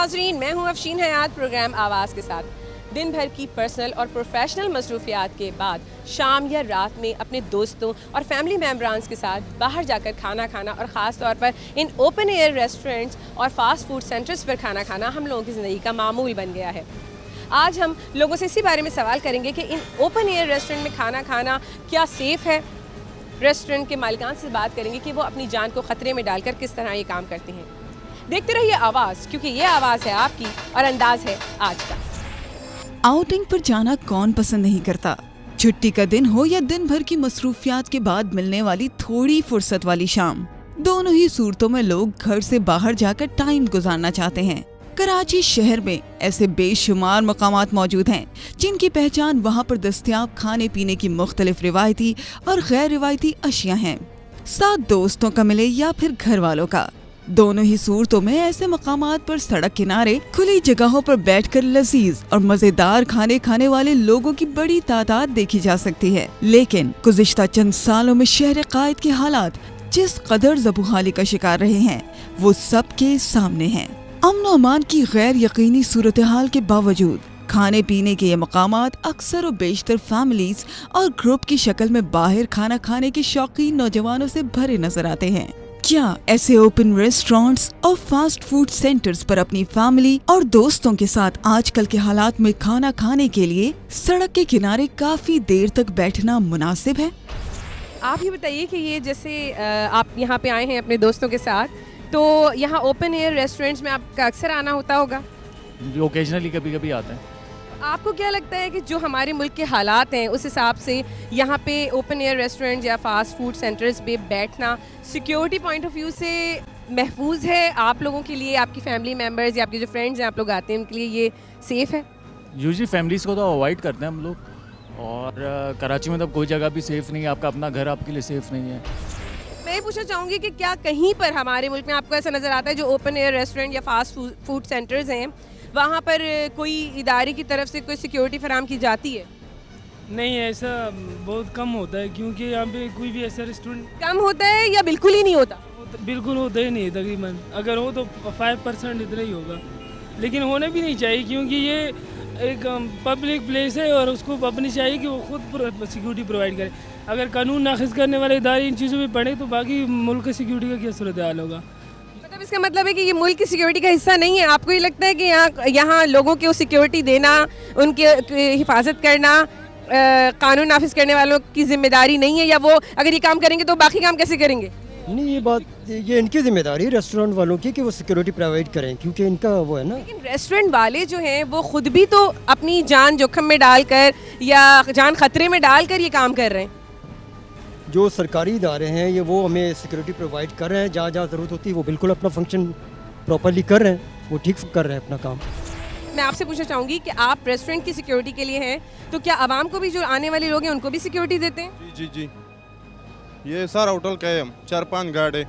नाजरीन, मैं हूँ अफशीन हयात प्रोग्राम आवाज़ के साथ। दिन भर की पर्सनल और प्रोफेशनल मसरूफियात के बाद शाम या रात में अपने दोस्तों और फैमिली मेम्बरान्स के साथ बाहर जाकर खाना खाना और ख़ास तौर पर इन ओपन एयर रेस्टोरेंट्स और फास्ट फूड सेंटर्स पर खाना खाना हम लोगों की ज़िंदगी का मामूल बन गया है। आज हम लोगों से इसी बारे में सवाल करेंगे कि इन ओपन एयर रेस्टोरेंट में खाना खाना क्या सेफ़ है। रेस्टोरेंट के मालिकान से बात करेंगे कि वो अपनी जान को ख़तरे में डालकर किस तरह ये काम करते हैं। देखते रहिए आवाज़, क्योंकि ये आवाज़ है आपकी और अंदाज़ है आज का। आउटिंग पर जाना कौन पसंद नहीं करता। छुट्टी का दिन हो या दिन भर की मसरूफियात के बाद मिलने वाली थोड़ी फुर्सत वाली शाम, दोनों ही सूरतों में लोग घर से बाहर जाकर टाइम गुजारना चाहते हैं। कराची शहर में ऐसे बेशुमार मकामात मौजूद हैं जिनकी पहचान वहाँ पर दस्तयाब खाने पीने की मुख्तलिफ रिवायती और गैर रिवायती अशिया हैं। साथ दोस्तों का मिले या फिर घर वालों का, दोनों ही सूरतों में ऐसे मकामात पर सड़क किनारे खुली जगहों पर बैठकर लजीज और मजेदार खाने खाने वाले लोगों की बड़ी तादाद देखी जा सकती है। लेकिन गुज़िश्ता चंद सालों में शहर कायद के हालात जिस कदर ज़बूहाली का शिकार रहे हैं वो सबके सामने हैं। अमन और अमान की गैर यकीनी सूरत हाल के बावजूद खाने पीने के ये मकामात अक्सर और बेशतर फैमिलीज और ग्रुप की शक्ल में बाहर खाना खाने के शौकीन नौजवानों से भरे नजर आते हैं। क्या ऐसे ओपन रेस्टोरेंट्स और फास्ट फूड सेंटर्स पर अपनी फैमिली और दोस्तों के साथ आजकल के हालात में खाना खाने के लिए सड़क के किनारे काफी देर तक बैठना मुनासिब है? आप ये बताइए कि ये जैसे आप यहाँ पे आए हैं अपने दोस्तों के साथ, तो यहाँ ओपन एयर रेस्टोरेंट्स में आपका अक्सर आना होता होगा? जो ओकेजनली कभी कभी आता है। आपको क्या लगता है कि जो हमारे मुल्क के हालात हैं उस हिसाब से यहाँ पे ओपन एयर रेस्टोरेंट या फास्ट फूड सेंटर्स पे बैठना सिक्योरिटी पॉइंट ऑफ व्यू से महफूज है आप लोगों के लिए? आपकी फैमिली मेम्बर्स या आपके जो फ्रेंड्स हैं आप लोग आते हैं उनके लिए ये सेफ़ है? यूजुअली फैमिलीज़ को तो अवॉइड करते हैं हम लोग, और कराची में तो कोई जगह भी सेफ़ नहीं है। आपका अपना घर आपके लिए सेफ़ नहीं है। मैं ये पूछना चाहूँगी कि क्या कहीं पर हमारे मुल्क में आपको ऐसा नज़र आता है जो ओपन एयर रेस्टोरेंट या फास्ट फूड सेंटर्स हैं वहाँ पर कोई इदारे की तरफ से कोई सिक्योरिटी फराम की जाती है? नहीं, ऐसा बहुत कम होता है, क्योंकि यहाँ पे कोई भी ऐसा रेस्टोरेंट कम होता है या बिल्कुल ही नहीं होता? बिल्कुल होता ही नहीं है तकरीबन। अगर हो तो 5% इतना ही होगा, लेकिन होने भी नहीं चाहिए, क्योंकि ये एक पब्लिक प्लेस है और उसको अपनी चाहिए कि वो खुद सिक्योरिटी प्रोवाइड करे। अगर कानून नाफिज करने वाले इदारे इन चीज़ों में पड़े तो बाकी मुल्क की सिक्योरिटी का क्या सूरत हाल होगा? मतलब इसका मतलब है कि ये मुल्क की सिक्योरिटी का हिस्सा नहीं है। आपको ये लगता है कि यहाँ लोगों को सिक्योरिटी देना, उनकी हिफाजत करना कानून नाफिज करने वालों की जिम्मेदारी नहीं है, या वो अगर ये काम करेंगे तो बाकी काम कैसे करेंगे? नहीं, ये इनकी जिम्मेदारी है रेस्टोरेंट वालों की कि वो सिक्योरिटी प्रोवाइड करें, क्योंकि इनका वो है ना। लेकिन रेस्टोरेंट वाले जो हैं वो खुद भी तो अपनी जान जोखिम में डालकर या जान खतरे में डालकर ये काम कर रहे हैं। जो सरकारी इदारे हैं ये वो हमें सिक्योरिटी प्रोवाइड कर रहे हैं, जहाँ जहाँ ज़रूरत होती है वो बिल्कुल अपना फंक्शन प्रॉपरली कर रहे हैं, वो ठीक कर रहे हैं अपना काम। मैं आपसे पूछना चाहूँगी कि आप रेस्टोरेंट की सिक्योरिटी के लिए हैं, तो क्या आवाम को भी, जो आने वाले लोग हैं, उनको भी सिक्योरिटी देते हैं? जी जी जी, ये सारा होटल का है, 4-5 गार्ड है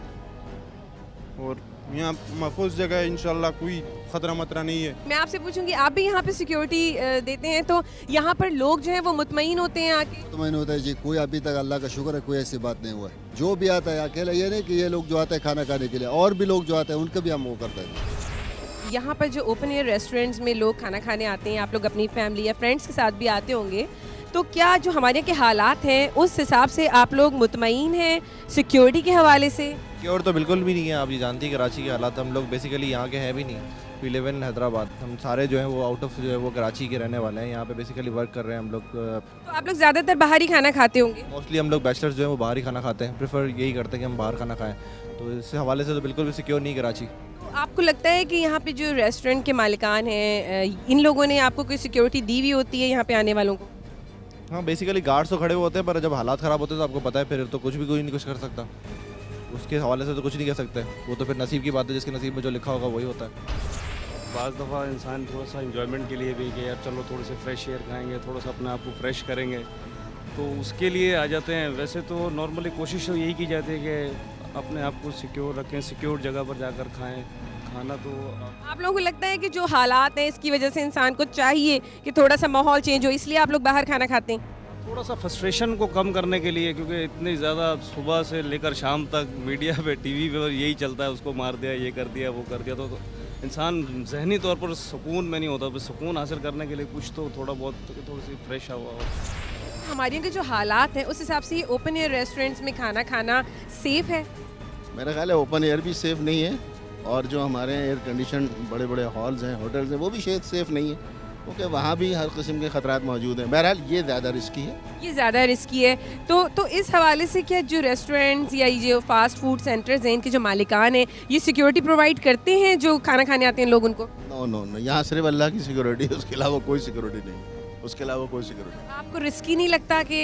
और यहाँ महफूज जगह है, इंशाल्लाह कोई ख़तरा मतरा नहीं है। मैं आपसे पूछूंगी, आप भी यहाँ पे सिक्योरिटी देते हैं, तो यहाँ पर लोग जो हैं वो मुतमईन होते हैं आके? मुतमईन होता है जी, कोई अभी तक अल्लाह का शुक्र है कोई ऐसी बात नहीं हुआ है। जो भी आता है अकेला ये नहीं कि ये लोग जो आते हैं खाना खाने के लिए, और भी लोग जो आते हैं उनका भी हम वो करते हैं। यहाँ पर जो ओपन एयर रेस्टोरेंट्स में लोग खाना खाने आते हैं, आप लोग अपनी फैमिली या फ्रेंड्स के साथ भी आते होंगे, तो क्या जो हमारे यहाँ के हालात हैं उस हिसाब से आप लोग मुतमईन हैं सिक्योरिटी के हवाले से? सिक्योर तो बिल्कुल भी नहीं है। आप ये जानती हैं कराची के हालात, हम लोग बेसिकली यहाँ के हैं भी नहीं। वी लिव इन हैदराबाद, हम सारे जो हैं वो आउट ऑफ जो है वो कराची के रहने वाले हैं, यहाँ पे बेसिकली वर्क कर रहे हैं हम लोग। तो आप लोग ज़्यादातर बाहर ही खाना खाते होंगे? मोस्टली हम लोग बैचलर्स जो हैं वो बाहर ही खाना खाते हैं, प्रेफर यही करते हैं कि हम बाहर खाना खाएँ, तो इस हवाले से तो बिल्कुल भी सिक्योर नहीं कराची। तो आपको लगता है कि यहाँ पे जो रेस्टोरेंट के मालिकान हैं इन लोगों ने आपको कोई सिक्योरिटी दी हुई होती है यहाँ पे आने वालों को? हाँ, बेसिकली गार्ड्स तो खड़े हुए होते हैं, पर जब हालात ख़राब होते हैं तो आपको पता है फिर तो कुछ भी कोई नहीं कुछ कर सकता। उसके हवाले से तो कुछ नहीं कह सकते, वो तो फिर नसीब की बात है, जिसके नसीब में जो लिखा होगा वही होता है। बाज़ दफ़ा इंसान थोड़ा सा इंजॉयमेंट के लिए भी कि यार चलो थोड़े से फ्रेश एयर खाएंगे, थोड़ा सा अपने आप को फ्रेश करेंगे, तो उसके लिए आ जाते हैं। वैसे तो नॉर्मली कोशिश तो यही की जाती है कि अपने आप को सिक्योर रखें, सिक्योर जगह पर जाकर खाएं खाना। तो आप लोगों को लगता है कि जो हालात हैं इसकी वजह से इंसान को चाहिए कि थोड़ा सा माहौल चेंज हो, इसलिए आप लोग बाहर खाना खाते हैं? थोड़ा सा फ्रस्ट्रेशन को कम करने के लिए, क्योंकि इतनी ज़्यादा सुबह से लेकर शाम तक मीडिया पे टीवी पे यही चलता है, उसको मार दिया, ये कर दिया, वो कर दिया, तो इंसान जहनी तौर पर सुकून में नहीं होता, बस सुकून हासिल करने के लिए कुछ तो थोड़ा बहुत थोड़ी सी फ्रेश हवा हो। हमारे यहाँ के जो हालात हैं उस हिसाब से ये ओपन एयर रेस्टोरेंट्स में खाना खाना सेफ है? मेरा ख्याल है ओपन एयर भी सेफ़ नहीं है, और जो हमारे एयर कंडीशन बड़े बड़े हॉल्स हैं, होटल्स हैं, वो भी शायद सेफ़ नहीं है, क्योंकि वहाँ भी हर किस्म के ख़तरात मौजूद हैं। बहरहाल ये ज़्यादा रिस्की है। ये ज़्यादा रिस्की है। तो इस हवाले से क्या जो रेस्टोरेंट्स या ये जो फास्ट फूड सेंटर्स हैं, इनके जो मालिकान हैं, ये सिक्योरिटी प्रोवाइड करते हैं जो खाना खाने आते हैं लोग उनको? नो नो नो, यहाँ सिर्फ अल्लाह की सिक्योरिटी है, उसके अलावा कोई सिक्योरिटी नहीं, उसके अलावा कोई सिक्योरिटी। आपको रिस्की नहीं लगता कि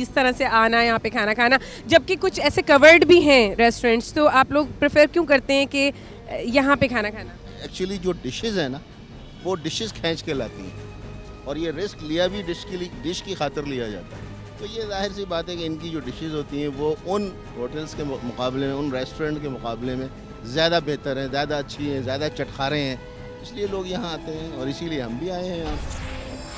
इस तरह से आना यहाँ पे खाना खाना, जबकि कुछ ऐसे कवर्ड भी हैं रेस्टोरेंट्स, तो आप लोग प्रेफर क्यों करते हैं कि यहाँ पे खाना खाना? एक्चुअली जो डिशेज़ हैं ना, वो डिशेज़ खींच के लाती हैं, और ये रिस्क लिया भी डिश की खातिर लिया जाता है। तो ये जाहिर सी बात है कि इनकी जो डिशेज़ होती हैं वो उन होटल्स के मुकाबले में, उन रेस्टोरेंट के मुकाबले में ज़्यादा बेहतर हैं, ज़्यादा अच्छी हैं, ज़्यादा चटखारे हैं, इसलिए लोग यहाँ आते हैं और इसीलिए हम भी आए हैं यहाँ।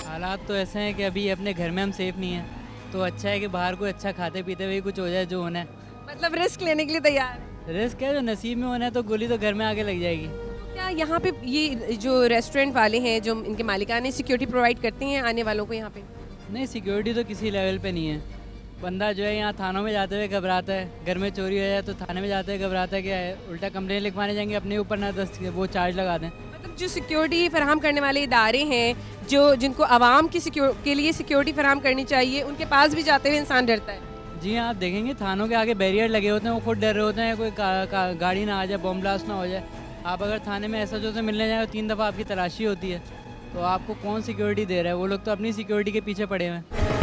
हालात तो ऐसे हैं कि अभी अपने घर में हम सेफ़ नहीं हैं, तो अच्छा है कि बाहर कोई अच्छा खाते पीते हुए कुछ हो जाए जो होना है। मतलब रिस्क लेने के लिए तैयार है? रिस्क है, जो नसीब में होना है तो गोली तो घर में आके लग जाएगी। क्या यहाँ पे ये जो रेस्टोरेंट वाले हैं, जो इनके मालिकान हैं, सिक्योरिटी प्रोवाइड करते हैं आने वालों को यहाँ पे? नहीं, सिक्योरिटी तो किसी लेवल पे नहीं है। बंदा जो है यहाँ थानों में जाते हुए घबराता है, घर में चोरी हो जाए तो थाने में जाते हुए घबराता है कि उल्टा कंप्लेन लिखवाने जाएंगे, अपने ऊपर ना 10 वो चार्ज लगा दें। मतलब जो सिक्योरिटी फराहम करने वाले इदारे हैं, जिनको आवाम की के लिए सिक्योरिटी फराहम करनी चाहिए, उनके पास भी जाते हुए इंसान डरता है। जी हाँ, आप देखेंगे थानों के आगे बैरियर लगे होते हैं, वो खुद डर रहे होते हैं कोई गाड़ी ना आ जाए, बम ब्लास्ट ना हो जाए। आप अगर थाने में ऐसा जो से मिलने जाए तो 3 दफ़ा आपकी तलाशी होती है, तो आपको कौन सिक्योरिटी दे रहा है? वो लोग तो अपनी सिक्योरिटी के पीछे पड़े हुए हैं।